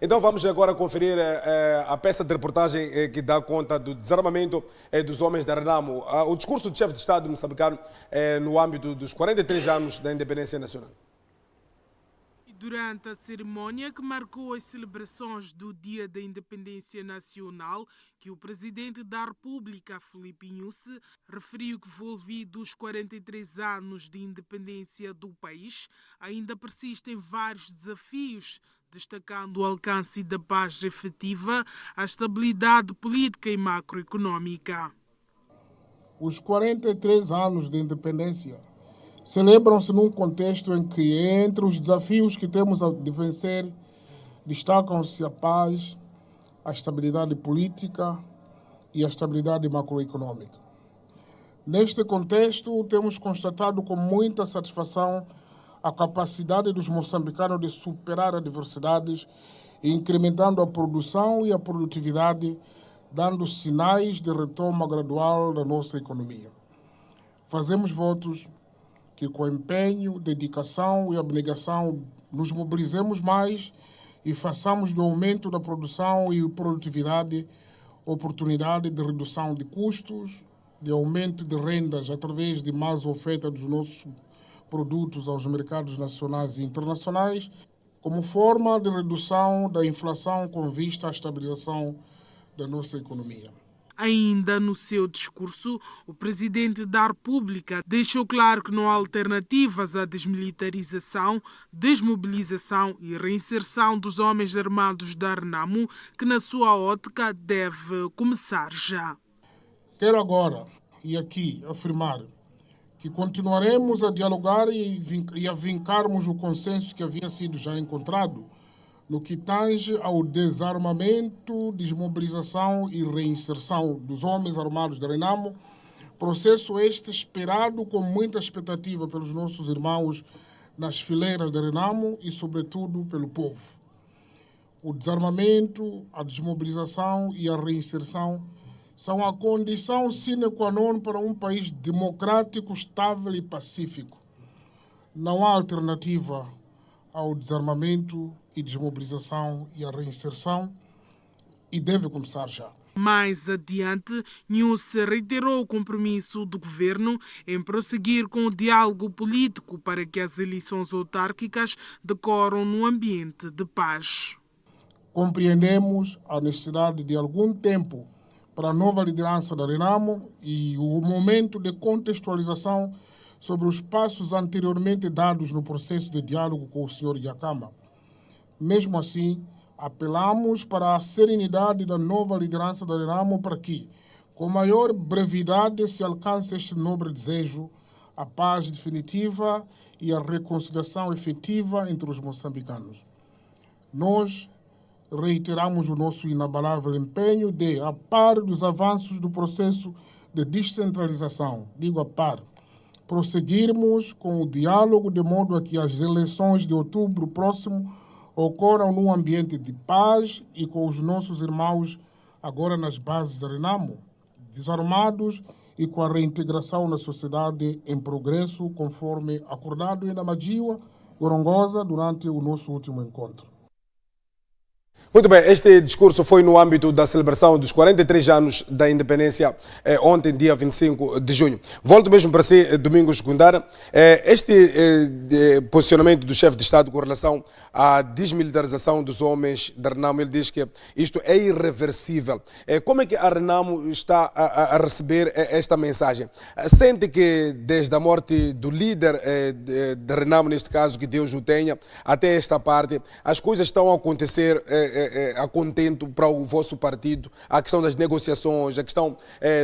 Então vamos agora conferir a peça de reportagem que dá conta do desarmamento dos homens da Renamo. O discurso do chefe de Estado moçambicano no âmbito dos 43 anos da independência nacional. Durante a cerimônia que marcou as celebrações do Dia da Independência Nacional, que o presidente da República, Filipe Nyusi, referiu que envolvidos 43 anos de independência do país, ainda persistem vários desafios, destacando o alcance da paz efetiva, a estabilidade política e macroeconômica. Os 43 anos de independência celebram-se num contexto em que, entre os desafios que temos de vencer, destacam-se a paz, a estabilidade política e a estabilidade macroeconômica. Neste contexto, temos constatado com muita satisfação a capacidade dos moçambicanos de superar adversidades, incrementando a produção e a produtividade, dando sinais de retoma gradual da nossa economia. Fazemos votos que com empenho, dedicação e abnegação nos mobilizemos mais e façamos do aumento da produção e produtividade oportunidade de redução de custos, de aumento de rendas através de mais oferta dos nossos produtos aos mercados nacionais e internacionais, como forma de redução da inflação com vista à estabilização da nossa economia. Ainda no seu discurso, o presidente da República deixou claro que não há alternativas à desmilitarização, desmobilização e reinserção dos homens armados da Renamo, que na sua ótica deve começar já. Quero agora e aqui afirmar que continuaremos a dialogar e a vincarmos o consenso que havia sido já encontrado no que tange ao desarmamento, desmobilização e reinserção dos homens armados da Renamo, processo este esperado com muita expectativa pelos nossos irmãos nas fileiras da Renamo e, sobretudo, pelo povo. O desarmamento, a desmobilização e a reinserção são a condição sine qua non para um país democrático, estável e pacífico. Não há alternativa ao desarmamento e desmobilização e a reinserção e deve começar já. Mais adiante, Nyusi reiterou o compromisso do governo em prosseguir com o diálogo político para que as eleições autárquicas decorram num ambiente de paz. Compreendemos a necessidade de algum tempo para a nova liderança da Renamo e o momento de contextualização sobre os passos anteriormente dados no processo de diálogo com o Sr. Yakama. Mesmo assim, apelamos para a serenidade da nova liderança da Renamo para que, com maior brevidade, se alcance este nobre desejo, a paz definitiva e a reconciliação efetiva entre os moçambicanos. Nós reiteramos o nosso inabalável empenho de, a par dos avanços do processo de descentralização, digo a par, prosseguirmos com o diálogo de modo a que as eleições de outubro próximo ocorram num ambiente de paz e com os nossos irmãos agora nas bases da Renamo, desarmados e com a reintegração na sociedade em progresso, conforme acordado em Namajiwa, Gorongosa, durante o nosso último encontro. Muito bem, este discurso foi no âmbito da celebração dos 43 anos da independência, ontem, dia 25 de junho. Volto mesmo para si, Domingos Gundara. Este posicionamento do chefe de Estado com relação à desmilitarização dos homens da Renamo, ele diz que isto é irreversível. Como é que a Renamo está a receber esta mensagem? Sente que desde a morte do líder da Renamo, neste caso, que Deus o tenha, até esta parte, as coisas estão a acontecer a contento para o vosso partido, a questão das negociações, a questão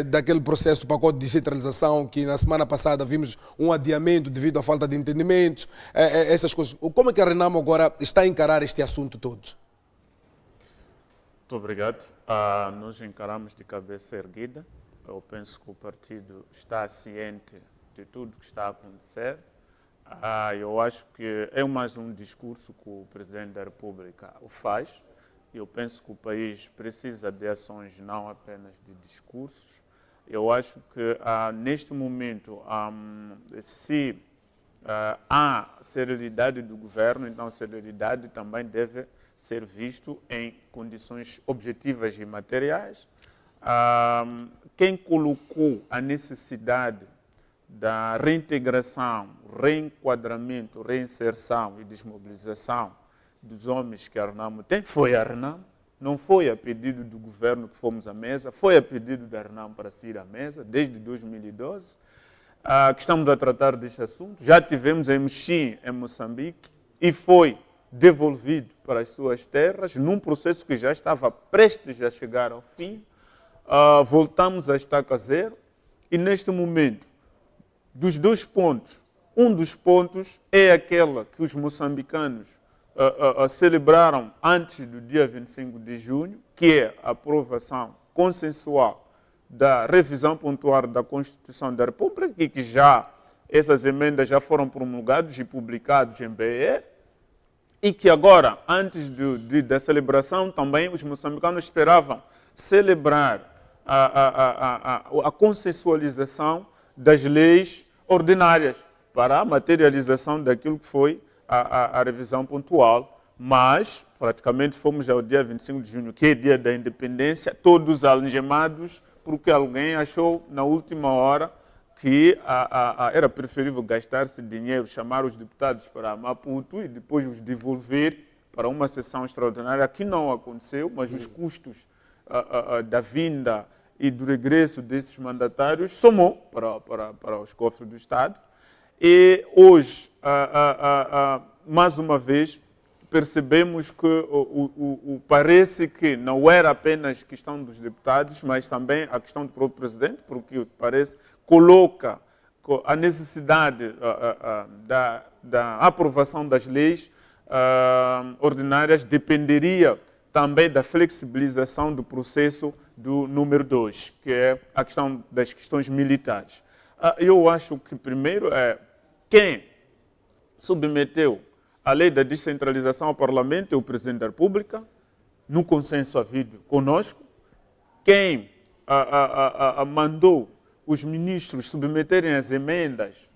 daquele processo do pacote de descentralização que na semana passada vimos um adiamento devido à falta de entendimentos, essas coisas. Como é que a Renamo agora está a encarar este assunto todo? Muito obrigado. Nós encaramos de cabeça erguida. Eu penso que o partido está ciente de tudo que está a acontecer. Eu acho que é mais um discurso que o Presidente da República faz. Eu penso que o país precisa de ações, não apenas de discursos. Eu acho que, neste momento, se há celeridade do governo, então celeridade também deve ser visto em condições objetivas e materiais. Quem colocou a necessidade da reintegração, reenquadramento, reinserção e desmobilização dos homens que a Renamo tem foi a Renamo. Não foi a pedido do governo que fomos à mesa, foi a pedido da Renamo para se ir à mesa, desde 2012, que estamos a tratar deste assunto. Já tivemos a MX em Moçambique e foi devolvido para as suas terras, num processo que já estava prestes a chegar ao fim. Voltamos à estaca zero e, neste momento, dos dois pontos, um dos pontos é aquela que os moçambicanos celebraram antes do dia 25 de junho, que é a aprovação consensual da revisão pontual da Constituição da República e que já essas emendas já foram promulgadas e publicadas em BR e que agora, antes da celebração, também os moçambicanos esperavam celebrar a consensualização das leis ordinárias para a materialização daquilo que foi a revisão pontual, mas praticamente fomos ao dia 25 de junho, que é dia da independência, todos algemados, porque alguém achou na última hora que era preferível gastar esse dinheiro, chamar os deputados para Maputo e depois os devolver para uma sessão extraordinária, que não aconteceu, mas os custos da vinda e do regresso desses mandatários somou para os cofres do Estado. E hoje, mais uma vez, percebemos que parece que não era apenas questão dos deputados, mas também a questão do próprio presidente, porque parece coloca a necessidade da aprovação das leis ordinárias dependeria também da flexibilização do processo do número 2, que é a questão das questões militares. Eu acho que, primeiro, quem submeteu a lei da descentralização ao Parlamento é o Presidente da República, no consenso havido conosco. Quem mandou os ministros submeterem as emendas,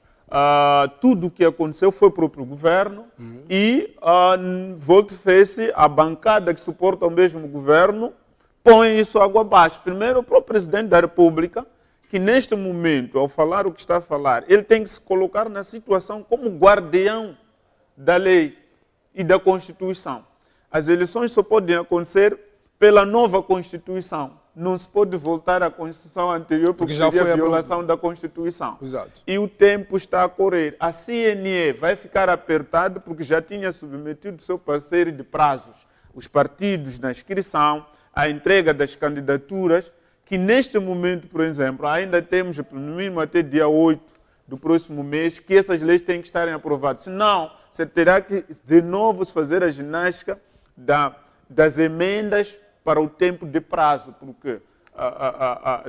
tudo o que aconteceu foi o próprio governo e, volte-se, a bancada que suporta o mesmo governo põe isso água abaixo. Primeiro, para o Presidente da República, que neste momento, ao falar o que está a falar, ele tem que se colocar na situação como guardião da lei e da Constituição. As eleições só podem acontecer pela nova Constituição. Não se pode voltar à Constituição anterior porque já seria a violação da Constituição. Exato. E o tempo está a correr. A CNE vai ficar apertada porque já tinha submetido seu parceiro de prazos. Os partidos na inscrição, a entrega das candidaturas, que neste momento, por exemplo, ainda temos, no mínimo até dia 8 do próximo mês, que essas leis têm que estarem aprovadas. Senão, você terá que de novo fazer a ginástica das emendas para o tempo de prazo, porque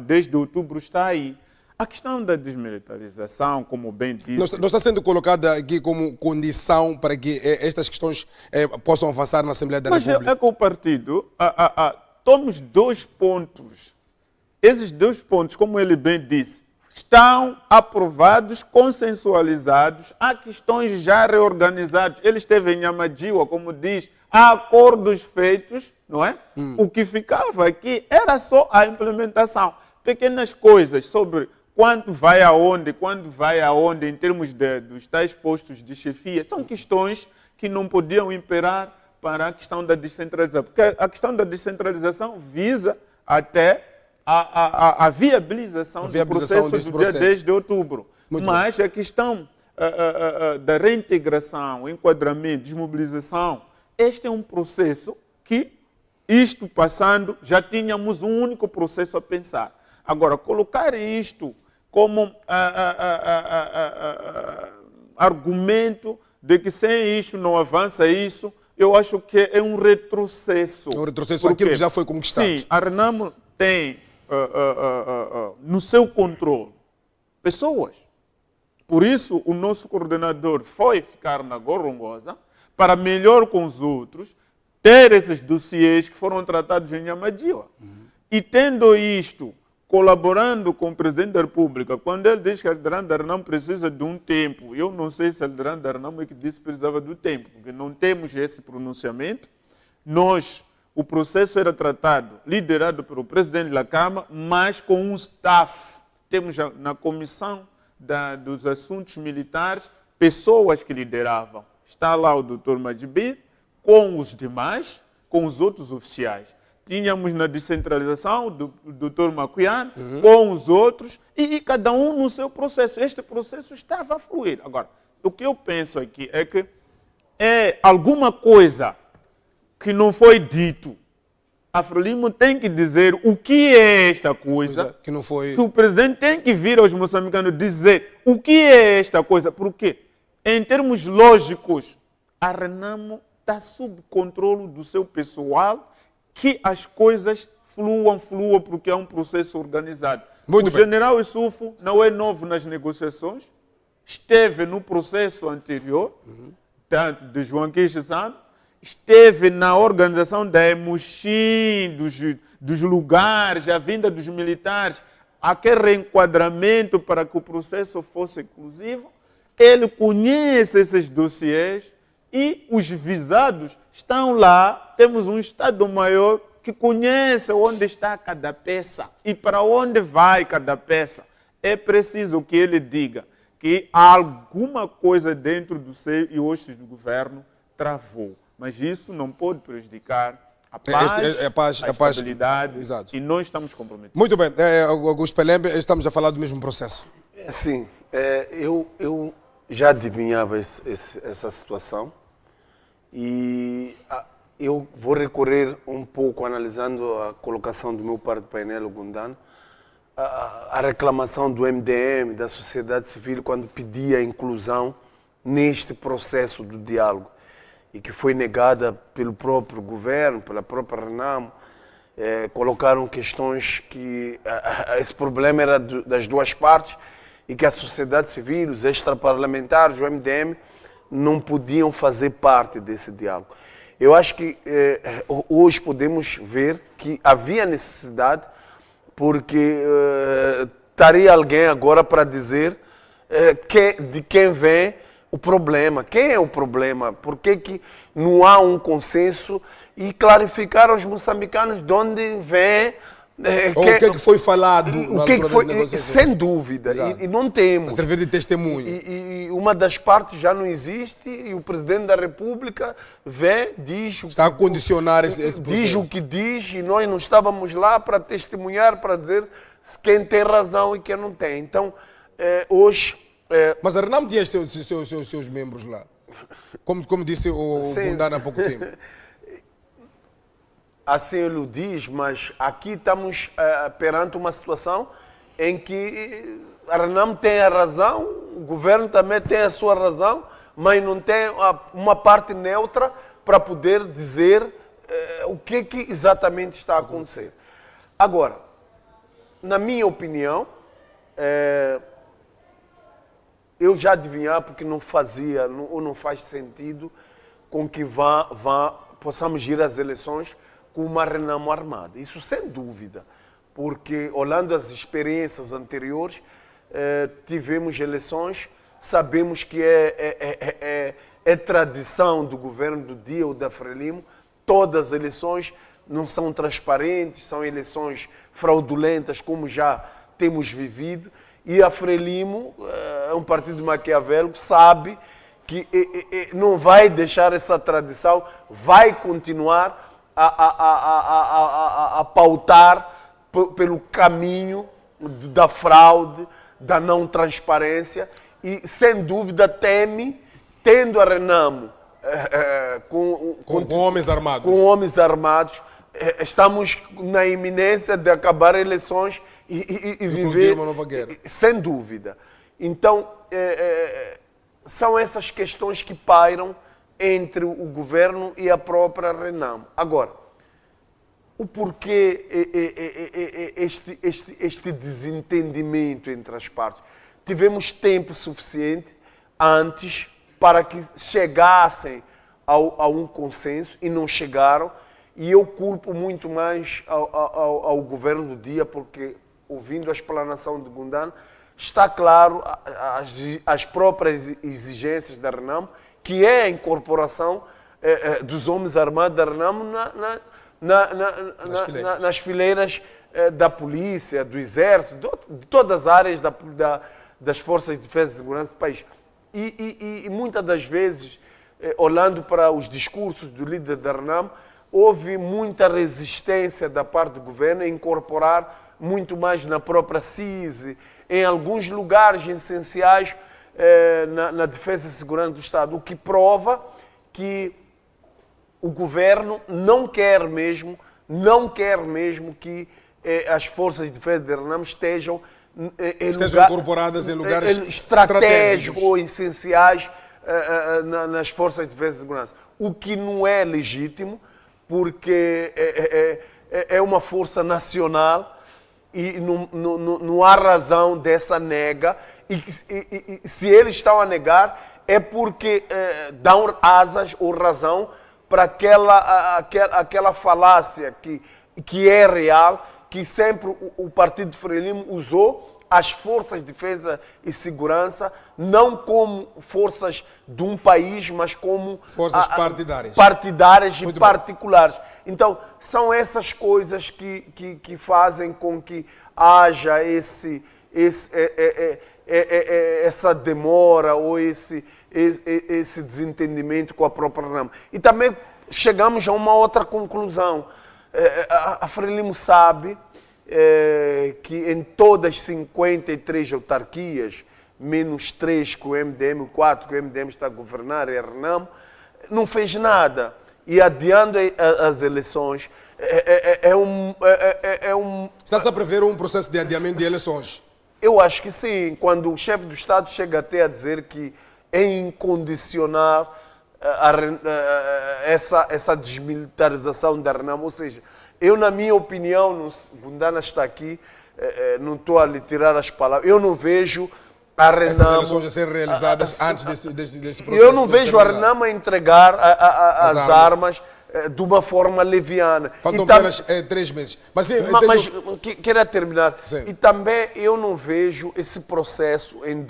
desde outubro está aí. A questão da desmilitarização, como bem disse... Não está sendo colocada aqui como condição para que estas questões possam avançar na Assembleia da República? Mas é que o partido toma dois pontos. Esses dois pontos, como ele bem disse, estão aprovados, consensualizados, há questões já reorganizadas. Ele esteve em Amadiwa, como diz, há acordos feitos, não é? O que ficava aqui era só a implementação. Pequenas coisas sobre quanto vai aonde, quando vai aonde, em termos dos tais postos de chefia, são questões que não podiam imperar para a questão da descentralização. Porque a questão da descentralização visa até a viabilização do processo do dia 10 de outubro. Mas a questão da reintegração, enquadramento, desmobilização, este é um processo que, isto passando, já tínhamos um único processo a pensar. Agora, colocar isto como argumento de que sem isto não avança isso, eu acho que é um retrocesso. É um retrocesso àquilo que já foi conquistado. Sim, a Renamo tem no seu controle pessoas. Por isso, o nosso coordenador foi ficar na Gorongosa para, melhor com os outros, ter esses dossiês que foram tratados em Amadiwa. E tendo isto, colaborando com o Presidente da República, quando ele diz que a liderança da Renamo precisa de um tempo, eu não sei se a liderança da Renamo é que disse que precisava do tempo, porque não temos esse pronunciamento. o processo era tratado, liderado pelo presidente da Câmara, mas com um staff. Temos na comissão dos assuntos militares pessoas que lideravam. Está lá o Dr. Majibir, com os demais, com os outros oficiais. Tínhamos na descentralização o Dr. Macuian, com os outros, e cada um no seu processo. Este processo estava a fluir. Agora, o que eu penso aqui é que é alguma coisa que não foi dito. A Frelimo tem que dizer o que é esta coisa, que não foi. que o presidente tem que vir aos moçambicanos dizer o que é esta coisa. Porque, em termos lógicos, a Renamo está sob controle do seu pessoal, que as coisas fluam, porque é um processo organizado. Muito o bem. general Issoufo não é novo nas negociações, esteve no processo anterior, tanto de João Quixano, esteve na organização da Emuxim, dos lugares, a vinda dos militares, aquele reenquadramento para que o processo fosse inclusivo. Ele conhece esses dossiês e os visados estão lá. Temos um Estado-Maior que conhece onde está cada peça e para onde vai cada peça. É preciso que ele diga que alguma coisa dentro do seio e ossos do governo travou. Mas isso não pode prejudicar a paz, a estabilidade, exato. E nós estamos comprometidos. Muito bem. Augusto Pelembe, estamos a falar do mesmo processo. Sim, eu já adivinhava essa situação e eu vou recorrer um pouco, analisando a colocação do meu par de painel, o Gundano, a reclamação do MDM, da sociedade civil, quando pedia a inclusão neste processo do diálogo e que foi negada pelo próprio governo, pela própria Renamo. Colocaram questões que esse problema era das duas partes e que a sociedade civil, os extraparlamentares, o MDM, não podiam fazer parte desse diálogo. Eu acho que hoje podemos ver que havia necessidade, porque estaria alguém agora para dizer de quem vem o problema. Quem é o problema? Por que não há um consenso? E clarificar aos moçambicanos de onde vem... o que é que foi falado o que foi, sem dúvida, e não temos. A servir de testemunho. E uma das partes já não existe e o Presidente da República vem, diz... Está a condicionar esse processo. Diz o que diz e nós não estávamos lá para testemunhar, para dizer quem tem razão e quem não tem. Então, hoje... Mas a Renamo tinha seus membros lá, como disse o Gundano há pouco tempo. Assim ele o diz, mas aqui estamos perante uma situação em que a Renamo tem a razão, o governo também tem a sua razão, mas não tem uma parte neutra para poder dizer o que exatamente está a acontecer. Agora, na minha opinião, eu já adivinhava porque não fazia ou não faz sentido com que possamos ir às eleições com uma Renamo armada. Isso sem dúvida, porque olhando as experiências anteriores, tivemos eleições, sabemos que é tradição do governo do Dia ou da Frelimo, todas as eleições não são transparentes, são eleições fraudulentas, como já temos vivido, e a Frelimo, é um partido maquiavélico, sabe que não vai deixar essa tradição, vai continuar a pautar pelo caminho da fraude, da não transparência e, sem dúvida, tendo a Renamo com homens armados. Com homens armados, estamos na iminência de acabar eleições e viver uma nova guerra. Sem dúvida. Então, são essas questões que pairam entre o governo e a própria Renamo. Agora, o porquê este desentendimento entre as partes? Tivemos tempo suficiente antes para que chegassem a um consenso e não chegaram. E eu culpo muito mais ao governo do Dia, porque, ouvindo a explanação de Gundano, está claro as próprias exigências da Renamo, que é a incorporação dos homens armados da Renamo nas fileiras da polícia, do exército, de todas as áreas das forças de defesa e segurança do país. E muitas das vezes, olhando para os discursos do líder da Renamo, houve muita resistência da parte do governo em incorporar muito mais na própria CISE, em alguns lugares essenciais na defesa e segurança do Estado, o que prova que o governo não quer mesmo que as forças de defesa de Renamo estejam incorporadas em lugares estratégicos ou essenciais nas forças de defesa e segurança. O que não é legítimo, porque é uma força nacional e não há razão dessa nega. E se eles estão a negar, é porque dão asas ou razão para aquela falácia que é real, que sempre o Partido Frelimo usou as forças de defesa e segurança não como forças de um país, mas como forças partidárias e muito particulares. Bem. Então, são essas coisas que fazem com que haja essa demora ou esse desentendimento com a própria Renamo. E também chegamos a uma outra conclusão. A Frelimo sabe que em todas as 53 autarquias, menos 3 que o MDM, 4 que o MDM está a governar, e a Renamo, não fez nada. E adiando as eleições, Está-se a prever um processo de adiamento de eleições? Eu acho que sim. Quando o chefe do Estado chega até a dizer que é incondicional essa desmilitarização da Renamo, ou seja, eu, na minha opinião, Gundana está aqui, não estou a lhe tirar as palavras, eu não vejo a Renamo... Essas eleições a serem realizadas antes desse processo. Eu não vejo a Renamo a entregar as armas de uma forma leviana. Faltam apenas 3 meses. Mas queria terminar. Sim. E também eu não vejo esse processo em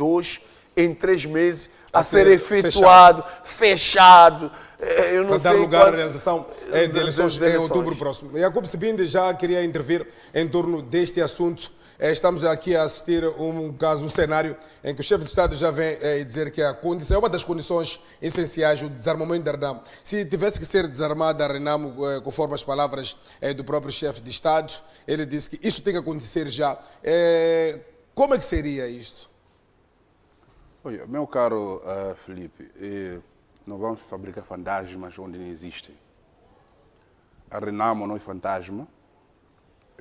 3 meses a ser efetuado, fechado. Eu não para dar sei lugar à realização de eleições em outubro próximo. Jacob Sebinde já queria intervir em torno deste assunto. Estamos aqui a assistir um cenário em que o chefe de Estado já vem dizer que a condição, é uma das condições essenciais, o desarmamento da Renamo. Se tivesse que ser desarmada a Renamo, conforme as palavras do próprio chefe de Estado, ele disse que isso tem que acontecer já. Como é que seria isto? Olha, meu caro Felipe, não vamos fabricar fantasmas onde não existem. A Renamo não é fantasma,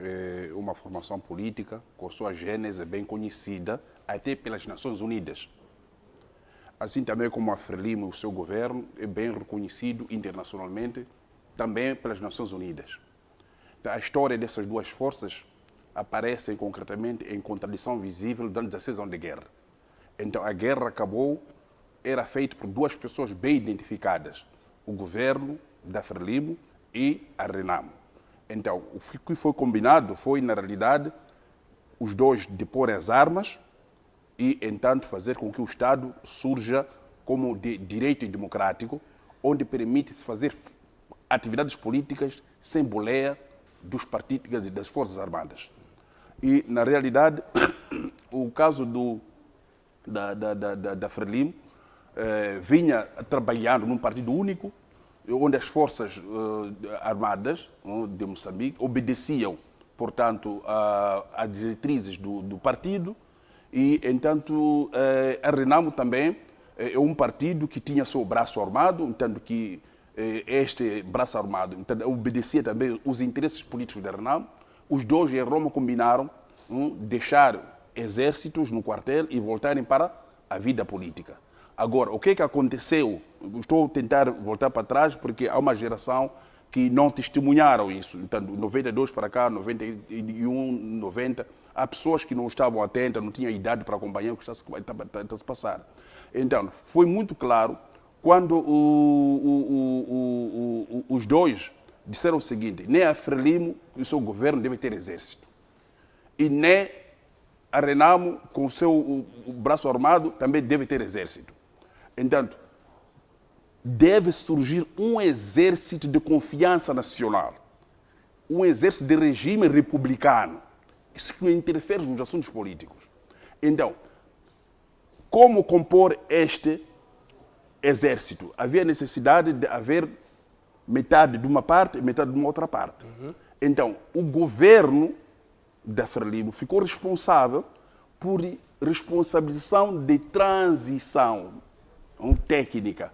é uma formação política com sua gênese bem conhecida até pelas Nações Unidas. Assim também como a Frelimo e o seu governo é bem reconhecido internacionalmente também pelas Nações Unidas. Então, a história dessas duas forças aparece concretamente em contradição visível durante 16 anos de guerra. Então, a guerra acabou, era feita por duas pessoas bem identificadas, o governo da Frelimo e a Renamo. Então, o que foi combinado foi, na realidade, os dois depor as armas e, entanto, fazer com que o Estado surja como de direito e democrático, onde permite-se fazer atividades políticas sem boleia dos partidos e das Forças Armadas. E, na realidade, o caso da Frelimo vinha trabalhando num partido único, onde as Forças Armadas de Moçambique obedeciam, portanto, às diretrizes do partido e, entanto, a Renamo também é um partido que tinha seu braço armado, entanto que este braço armado obedecia também os interesses políticos da Renamo. Os dois em Roma combinaram deixar exércitos no quartel e voltarem para a vida política. Agora, o que aconteceu? Estou a tentar voltar para trás porque há uma geração que não testemunharam isso. Então, 92 para cá, 91, 90, há pessoas que não estavam atentas, não tinham idade para acompanhar o que está a se passar. Então, foi muito claro quando os dois disseram o seguinte: nem a Frelimo e o seu governo devem ter exército, e nem a Renamo, com o seu braço armado, também deve ter exército. Entanto, deve surgir um exército de confiança nacional, um exército de regime republicano. Isso que não interfere nos assuntos políticos. Então, como compor este exército? Havia necessidade de haver metade de uma parte e metade de uma outra parte. Então, o governo da Frelimo ficou responsável por responsabilização de transição técnica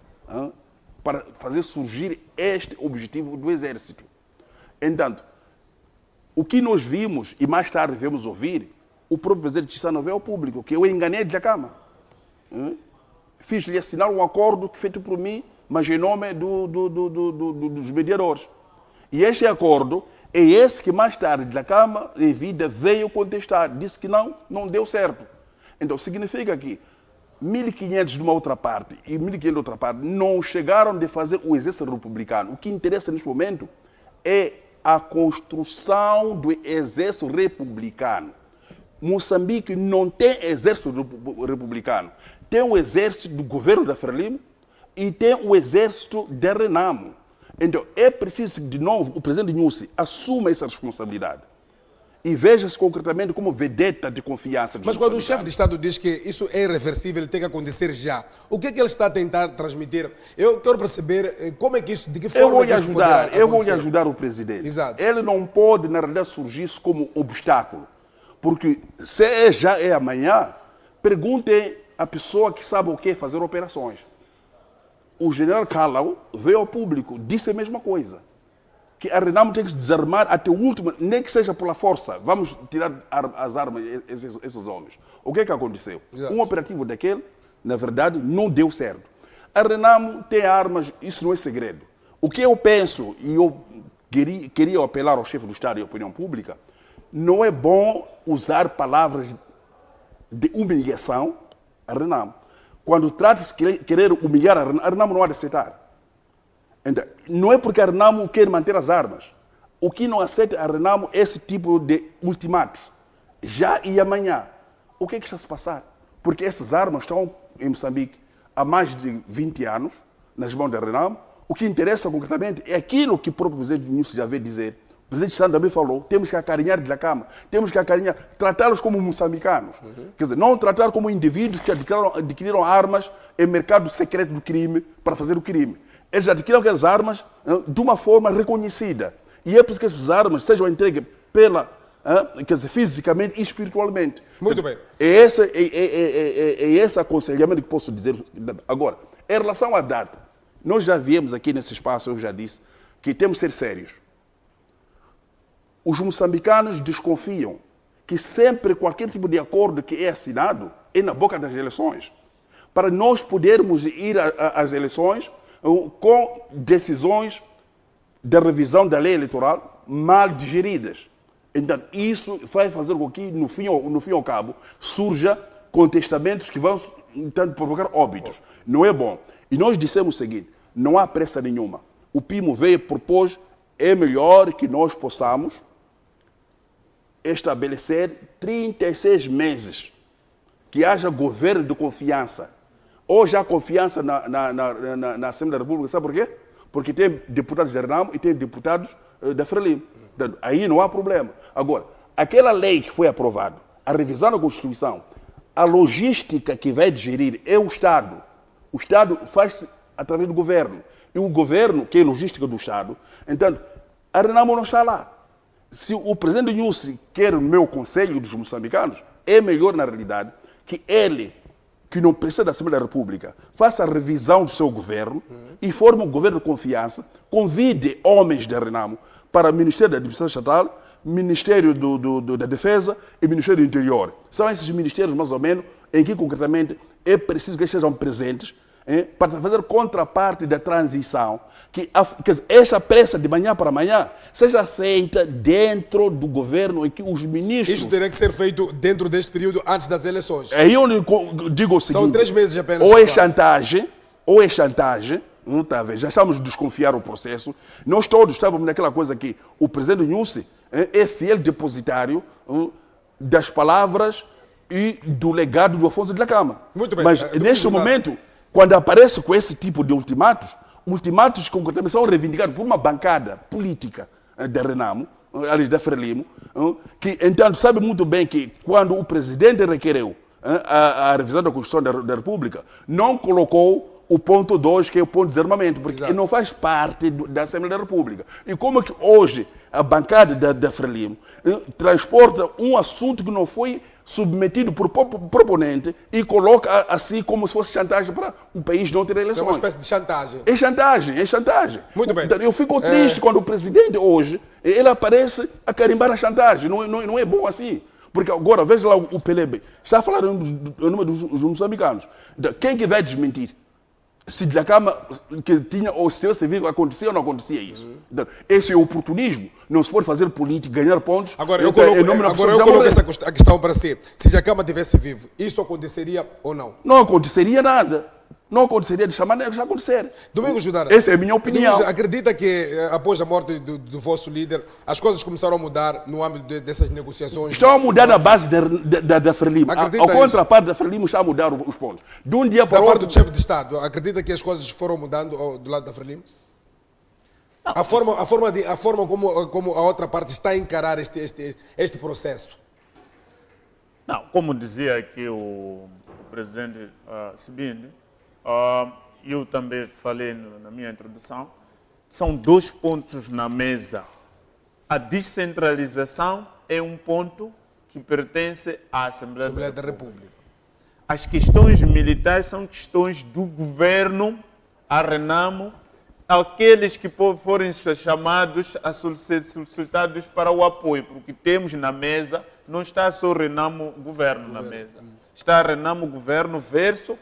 para fazer surgir este objetivo do exército. Entanto, o que nós vimos, e mais tarde vamos ouvir, o próprio presidente Chissano veio ao público, que eu enganei de cama. Fiz-lhe assinar um acordo feito por mim, mas em nome dos mediadores. E este acordo é esse que mais tarde da Cama em vida veio contestar, disse que não deu certo. Então significa que 1.500 de uma outra parte e 1.500 de outra parte não chegaram de fazer o exército republicano. O que interessa neste momento é a construção do exército republicano. Moçambique não tem exército republicano. Tem o exército do governo da Frelimo e tem o exército da Renamo. Então, é preciso que, de novo, o presidente Nyusi assuma essa responsabilidade e veja-se concretamente como vedeta de confiança. Mas quando o chefe de Estado diz que isso é irreversível, tem que acontecer já, o que é que ele está a tentar transmitir? Eu quero perceber como é que isso, de que forma eu vou lhe ajudar o presidente. Exato. Ele não pode, na realidade, surgir como obstáculo. Porque se já é amanhã, perguntem à pessoa que sabe o que é fazer operações. O general Kalau veio ao público, disse a mesma coisa. Que a Renamo tem que se desarmar até o último, nem que seja pela força. Vamos tirar as armas, esses homens. O que é que aconteceu? Exato. Um operativo daquele, na verdade, não deu certo. A Renamo tem armas, isso não é segredo. O que eu penso, e eu queria apelar ao chefe do Estado e à opinião pública, não é bom usar palavras de humilhação a Renamo. Quando trata-se de querer humilhar a Renamo não há de aceitar. Então, não é porque a Renamo quer manter as armas. O que não aceita a Renamo é esse tipo de ultimato. Já e amanhã. O que é que está a se passar? Porque essas armas estão em Moçambique há mais de 20 anos, nas mãos da Renamo. O que interessa concretamente é aquilo que o próprio presidente Nyusi já veio dizer. O presidente Santos também falou, temos que acarinhar de la cama, temos que acarinhar, tratá-los como moçambicanos. Quer dizer, não tratar como indivíduos que adquiriram armas em mercado secreto do crime para fazer o crime. Eles adquiriram aquelas armas de uma forma reconhecida. E é por isso que essas armas sejam entregues quer dizer, fisicamente e espiritualmente. Muito bem. É esse aconselhamento que posso dizer. Agora, em relação à data, nós já viemos aqui nesse espaço, eu já disse, que temos que ser sérios. Os moçambicanos desconfiam que sempre qualquer tipo de acordo que é assinado é na boca das eleições. Para nós podermos ir às eleições com decisões da revisão da lei eleitoral mal digeridas. Então, isso vai fazer com que, no fim ao cabo, surja contestamentos que vão provocar óbitos. Não é bom. E nós dissemos o seguinte, não há pressa nenhuma. O PIMO veio e propôs, é melhor que nós possamos estabelecer 36 meses, que haja governo de confiança. Hoje há confiança na Assembleia da República, sabe por quê? Porque tem deputados da Renamo e tem deputados da Frelimo. Aí não há problema. Agora, aquela lei que foi aprovada, a revisão da Constituição, a logística que vai digerir é o Estado. O Estado faz-se através do governo. E o governo, que é a logística do Estado, então, a Renamo não está lá. Se o presidente Nyusi quer o meu conselho dos moçambicanos, é melhor, na realidade, que ele, que não precisa da Assembleia da República, faça a revisão do seu governo e forme um governo de confiança, convide homens da Renamo para o Ministério da Administração Estatal, Ministério da Defesa e Ministério do Interior. São esses ministérios, mais ou menos, em que, concretamente, é preciso que eles sejam presentes para fazer contraparte da transição, que esta pressa de manhã para amanhã seja feita dentro do governo em que os ministros... Isso teria que ser feito dentro deste período, antes das eleições. Aí eu digo o seguinte... São 3 meses apenas. Ou é chantagem, não está a ver, já estamos a desconfiar o processo. Nós todos estávamos naquela coisa que o presidente Nyusi é fiel depositário das palavras e do legado do Afonso de la Cama. Muito bem. Mas neste momento, quando aparece com esse tipo de ultimatos, ultimatos de concretamento são reivindicados por uma bancada política da Renamo, aliás, da Frelimo, que, entanto, sabe muito bem que quando o presidente requereu a revisão da Constituição da República, não colocou o ponto 2, que é o ponto de desarmamento, porque ele não faz parte da Assembleia da República. E como é que hoje a bancada da Frelimo transporta um assunto que não foi submetido por proponente e coloca assim como se fosse chantagem para o país não ter eleições? É uma espécie de chantagem. É chantagem, é chantagem. Muito bem. Eu fico triste quando o presidente hoje, ele aparece a carimbar a chantagem. Não é bom assim. Porque agora, veja lá o Pelebe, está a falar em nome dos moçambicanos. Quem que vai desmentir? Se da Cama que tinha, ou se tivesse vivo, acontecia ou não acontecia isso. Então, esse é o oportunismo. Não se pode fazer política, ganhar pontos. Agora eu coloco essa questão para si. Se Jacama tivesse vivo, isso aconteceria ou não? Não aconteceria nada. Não aconteceria de chamar, nem já acontecer. Domingos Judara, essa é a minha opinião. Domingos, acredita que após a morte do vosso líder, as coisas começaram a mudar no âmbito dessas negociações? Estão a mudar na base da Frelimo. Ao contraparte da Frelimo está a mudar os pontos. De um dia para o outro. Da parte do chefe de Estado, acredita que as coisas foram mudando do lado da Frelimo? A forma como a outra parte está a encarar este processo? Não, como dizia aqui o presidente Sibinde, eu também falei na minha introdução, são 2 pontos na mesa. A descentralização é um ponto que pertence à Assembleia da República. As questões militares são questões do governo, a Renamo, aqueles que forem chamados, solicitados para o apoio, porque temos na mesa, não está só Renamo Governo na mesa, está Renamo Governo versus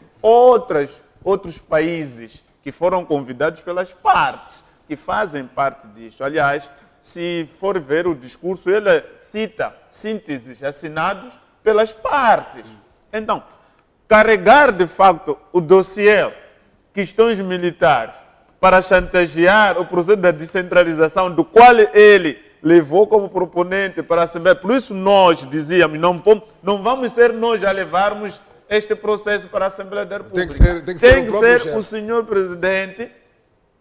outros países que foram convidados pelas partes, que fazem parte disto. Aliás, se for ver o discurso, ele cita sínteses assinados pelas partes. Então, carregar de facto o dossiê questões militares para chantagear o processo da descentralização, do qual ele levou como proponente para a Assembleia. Por isso nós dizíamos, não vamos ser nós a levarmos este processo para a Assembleia da República. Tem que ser o senhor presidente,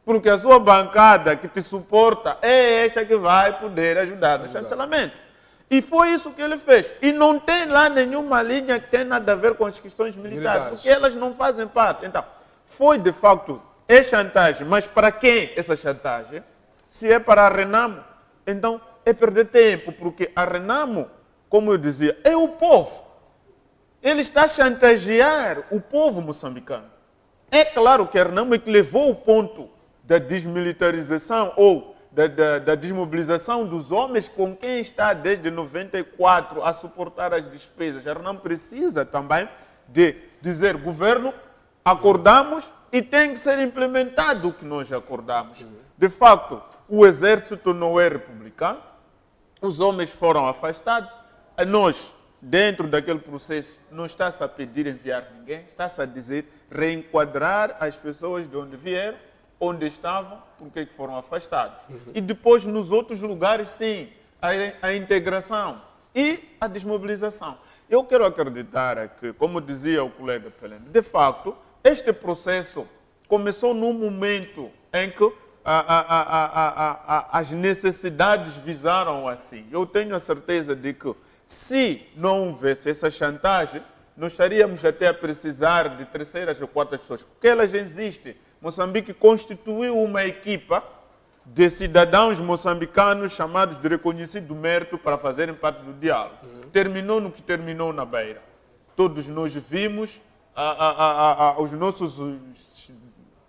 porque a sua bancada que te suporta é esta que vai poder ajudar no chancelamento. E foi isso que ele fez. E não tem lá nenhuma linha que tenha nada a ver com as questões militares, porque elas não fazem parte. Então, foi de facto chantagem, mas para quem essa chantagem? Se é para a Renamo, então é perder tempo, porque a Renamo, como eu dizia, é o povo. Ele está a chantagear o povo moçambicano. É claro que a Renamo é que levou o ponto da desmilitarização ou da desmobilização dos homens com quem está desde 94 a suportar as despesas. A Renamo precisa também de dizer, governo, acordamos e tem que ser implementado o que nós acordamos. De facto, o exército não é republicano, os homens foram afastados, nós, dentro daquele processo, não está-se a pedir enviar ninguém, está-se a dizer reenquadrar as pessoas de onde vieram, onde estavam, porque foram afastados. E depois, nos outros lugares, sim, a integração e a desmobilização. Eu quero acreditar que, como dizia o colega Pelene, de facto, este processo começou num momento em que as necessidades visaram assim. Eu tenho a certeza de que, se não houvesse essa chantagem, nós estaríamos até a precisar de terceiras ou quartas pessoas, porque elas existem. Moçambique constituiu uma equipa de cidadãos moçambicanos chamados de reconhecido mérito para fazerem parte do diálogo. Terminou no que terminou na Beira. Todos nós vimos os nossos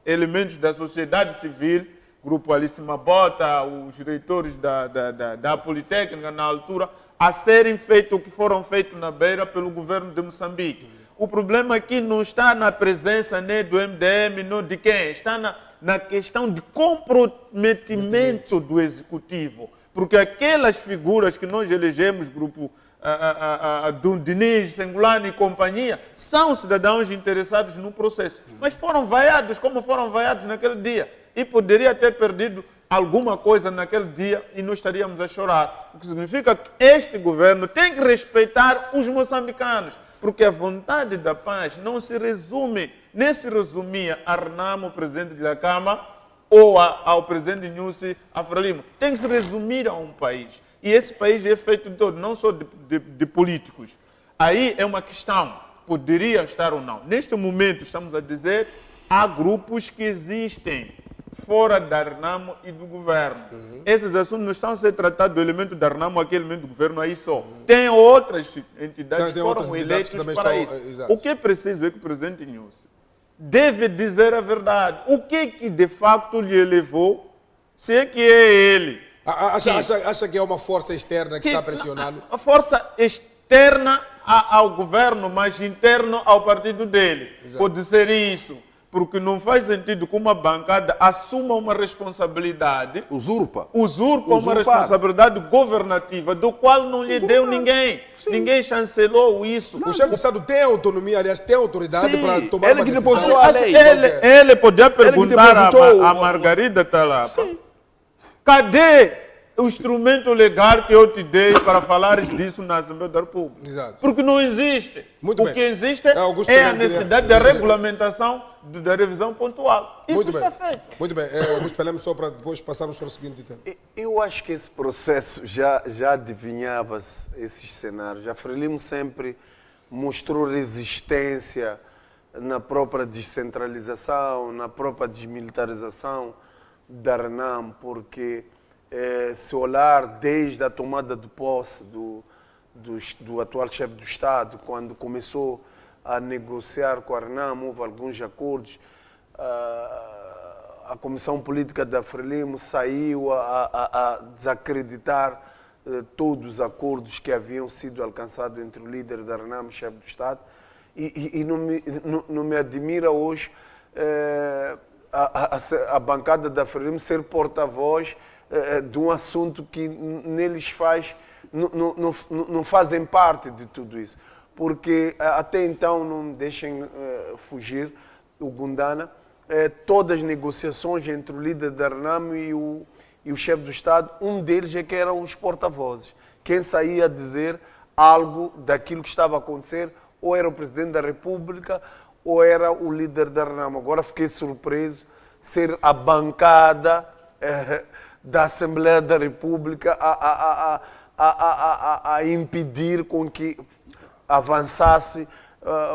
elementos da sociedade civil, Grupo Alice Mabota, os diretores da Politécnica na altura, a serem feitos o que foram feitos na Beira pelo governo de Moçambique. O problema aqui não está na presença nem do MDM, nem de quem, está na questão de comprometimento do executivo. Porque aquelas figuras que nós elegemos, grupo do Diniz, Sengulani e companhia, são cidadãos interessados no processo. Mas foram vaiados como foram vaiados naquele dia. E poderia ter perdido alguma coisa naquele dia e nós estaríamos a chorar. O que significa que este governo tem que respeitar os moçambicanos. Porque a vontade da paz não se resume, nem se resumia a Renamo, presidente da Câmara, ou ao presidente Nyusi, a Frelimo. Tem que se resumir a um país. E esse país é feito de todo, não só de políticos. Aí é uma questão, poderia estar ou não. Neste momento, estamos a dizer, há grupos que existem fora da RENAMO e do governo. Esses assuntos não estão a ser tratados do elemento da RENAMO, aquele elemento do governo aí só. Tem outras entidades que foram eleitas para isso. O que é preciso é que o presidente Nyusi deve dizer a verdade. O que de facto lhe levou, se é que é ele. Acha que é uma força externa que está pressionando? A força externa ao governo, mas interno ao partido dele. Exato. Pode ser isso. Porque não faz sentido que uma bancada assuma uma responsabilidade. Usurpa Uma responsabilidade governativa, do qual não lhe deu ninguém. Sim. Ninguém chancelou isso. O chefe de Estado tem autonomia, aliás, tem autoridade para tomar ele uma que decisão. depositou a lei. Ele podia perguntar a Margarida Talapa. Cadê o instrumento legal que eu te dei para falares disso na Assembleia da República? Exato. Porque não existe. Muito o que existe é a necessidade da regulamentação da revisão pontual. Isso está feito. Muito bem. Augusto, falamos só para depois passarmos para o seguinte tema. Eu acho que esse processo já adivinhava esses cenários. A Frelimo sempre mostrou resistência na própria descentralização, na própria desmilitarização da RENAMO, porque se olhar desde a tomada de posse do atual chefe do Estado, quando começou a negociar com a RENAMO, houve alguns acordos, a Comissão Política da Frelimo saiu a desacreditar todos os acordos que haviam sido alcançados entre o líder da RENAMO e o chefe do Estado, e não me admira hoje a bancada da Frelimo ser porta-voz de um assunto que neles não fazem parte de tudo isso. Porque até então, não me deixem fugir, o Gundana, todas as negociações entre o líder da RENAMO e o chefe do Estado, um deles é que eram os porta-vozes. Quem saía a dizer algo daquilo que estava a acontecer, ou era o Presidente da República, ou era o líder da RENAMO. Agora fiquei surpreso ser a bancada da Assembleia da República a impedir com que avançasse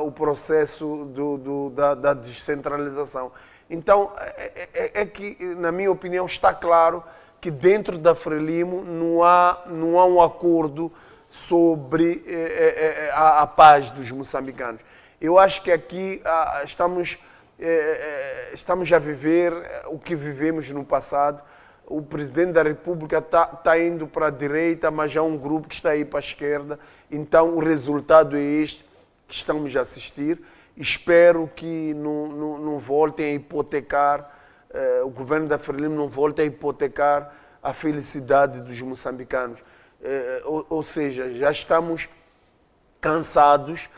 o processo da descentralização. Então, é que, na minha opinião, está claro que dentro da Frelimo não há um acordo sobre a paz dos moçambicanos. Eu acho que aqui estamos a viver o que vivemos no passado. O Presidente da República está indo para a direita, mas há um grupo que está aí para a esquerda. Então, o resultado é este que estamos a assistir. Espero que não voltem a hipotecar, o governo da Frelimo não volte a hipotecar a felicidade dos moçambicanos. Ou seja, já estamos cansados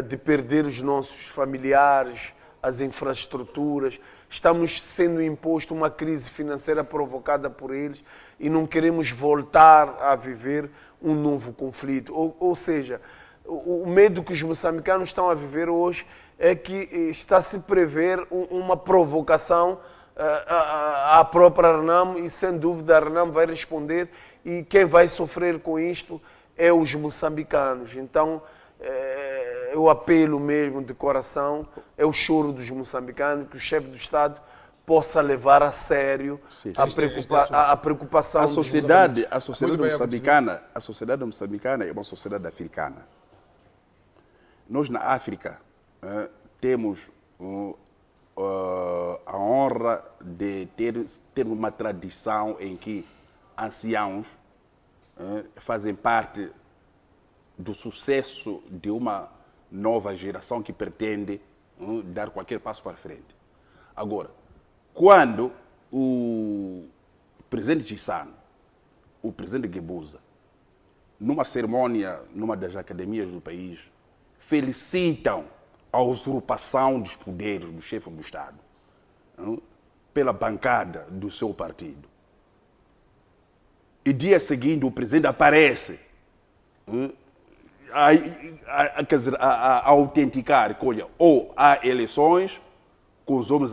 de perder os nossos familiares, as infraestruturas. Estamos sendo imposto uma crise financeira provocada por eles e não queremos voltar a viver um novo conflito. Ou seja, o medo que os moçambicanos estão a viver hoje é que está a se prever uma provocação à própria RENAMO e, sem dúvida, a RENAMO vai responder e quem vai sofrer com isto é os moçambicanos. Então, eu apelo mesmo de coração, é o choro dos moçambicanos, que o chefe do Estado possa levar a sério a preocupação a sociedade moçambicana. A sociedade moçambicana é uma sociedade africana. Nós, na África, temos a honra de ter uma tradição em que anciãos fazem parte do sucesso de uma nova geração que pretende dar qualquer passo para frente. Agora, quando o presidente Chissano, o presidente Guebuza, numa cerimônia, numa das academias do país, felicitam a usurpação dos poderes do chefe do Estado pela bancada do seu partido. E dia seguinte o presidente aparece a autenticar que, olha, ou há eleições com os homens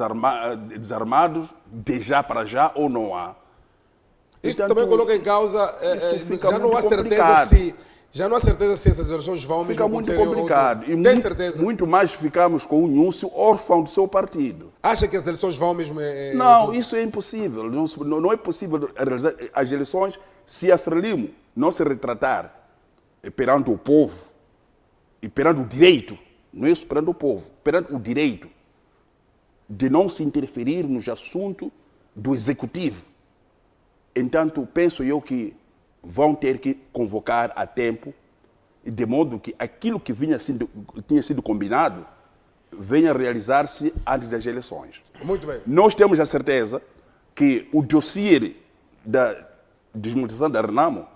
desarmados, de já para já, ou não há. Isto Portanto, também coloca em causa, isso fica já não muito há certeza complicado. se... Já não há certeza se essas eleições vão mesmo Fica muito acontecer. complicado. E Tem muito, certeza? muito mais ficamos com o Núncio órfão do seu partido. Acha que as eleições vão mesmo... Não, isso é impossível. Não é possível realizar as eleições se a Frelimo não se retratar perante o povo e perante o direito, não é isso perante o povo, perante o direito de não se interferir nos assuntos do executivo. Entanto, penso eu que vão ter que convocar a tempo, de modo que aquilo que tinha sido combinado venha a realizar-se antes das eleições. Muito bem. Nós temos a certeza que o dossiê da desmonetização da Renamo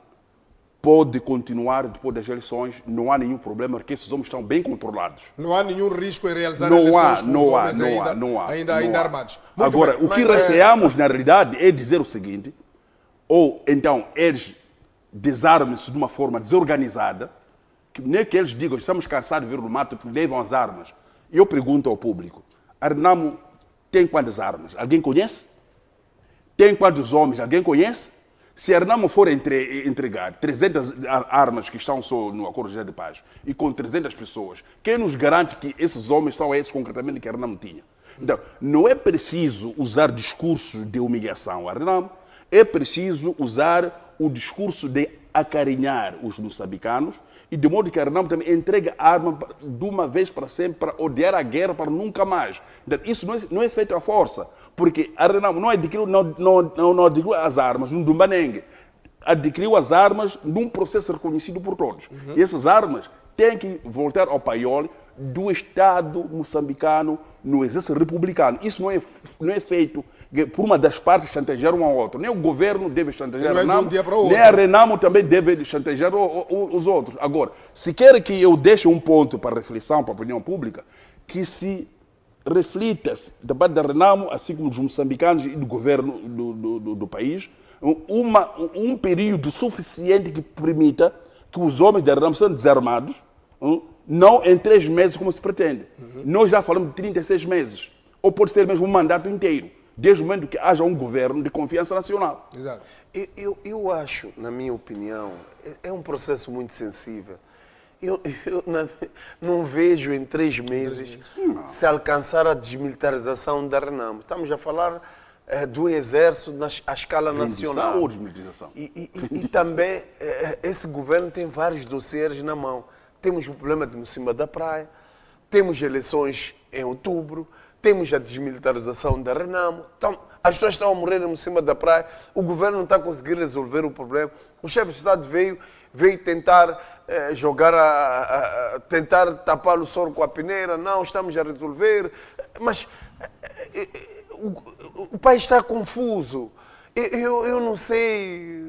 pode continuar depois das eleições, não há nenhum problema, porque esses homens estão bem controlados. Não há nenhum risco em realizar Não eleições há, com os não há, homens não há. ainda armados. Muito Agora, bem. o que receamos, na realidade, é dizer o seguinte, ou então eles desarmem-se de uma forma desorganizada, que nem que eles digam, estamos cansados de vir no mato, levam as armas. E eu pergunto ao público, a Renamo tem quantas armas? Alguém conhece? Tem quantos homens? Alguém conhece? Se a Renamo for entregar 300 armas que estão só no Acordo de Paz e com 300 pessoas, quem nos garante que esses homens são esses concretamente que a Renamo tinha? Então, não é preciso usar discurso de humilhação à Renamo, é preciso usar o discurso de acarinhar os moçambicanos e de modo que a Renamo também entregue a arma de uma vez para sempre, para odiar a guerra, para nunca mais. Então, isso não é feito à força, porque a Renamo não adquiriu as armas no Dumbanengue, adquiriu as armas num processo reconhecido por todos. E essas armas têm que voltar ao paiol do Estado moçambicano no exército republicano. Isso não é feito por uma das partes chantagear uma a outra. Nem o governo deve chantagear a Renamo, nem a Renamo também deve chantagear os outros. Agora, se quer que eu deixe um ponto para reflexão, para a opinião pública, que se reflita-se da parte da Renamo, assim como dos moçambicanos e do governo do país, um período suficiente que permita que os homens da Renamo sejam desarmados, não em 3 meses como se pretende. Nós já falamos de 36 meses, ou pode ser mesmo um mandato inteiro, desde o momento que haja um governo de confiança nacional. Exato. Eu acho, na minha opinião, é um processo muito sensível. Eu não vejo em 3 meses se alcançar a desmilitarização da Renamo. Estamos a falar do exército à escala nacional. Ou desmilitarização. E também esse governo tem vários dossiês na mão. Temos o problema de Mocima da Praia, temos eleições em outubro, temos a desmilitarização da Renamo. Então, as pessoas estão a morrer em Mocima da Praia, o governo não está a conseguir resolver o problema. O chefe de Estado veio tentar tentar tapar o soro com a peneira. Não, estamos a resolver. Mas o país está confuso. Eu não sei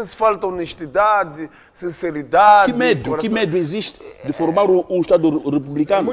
se falta honestidade, sinceridade. Que medo existe de formar um Estado republicano?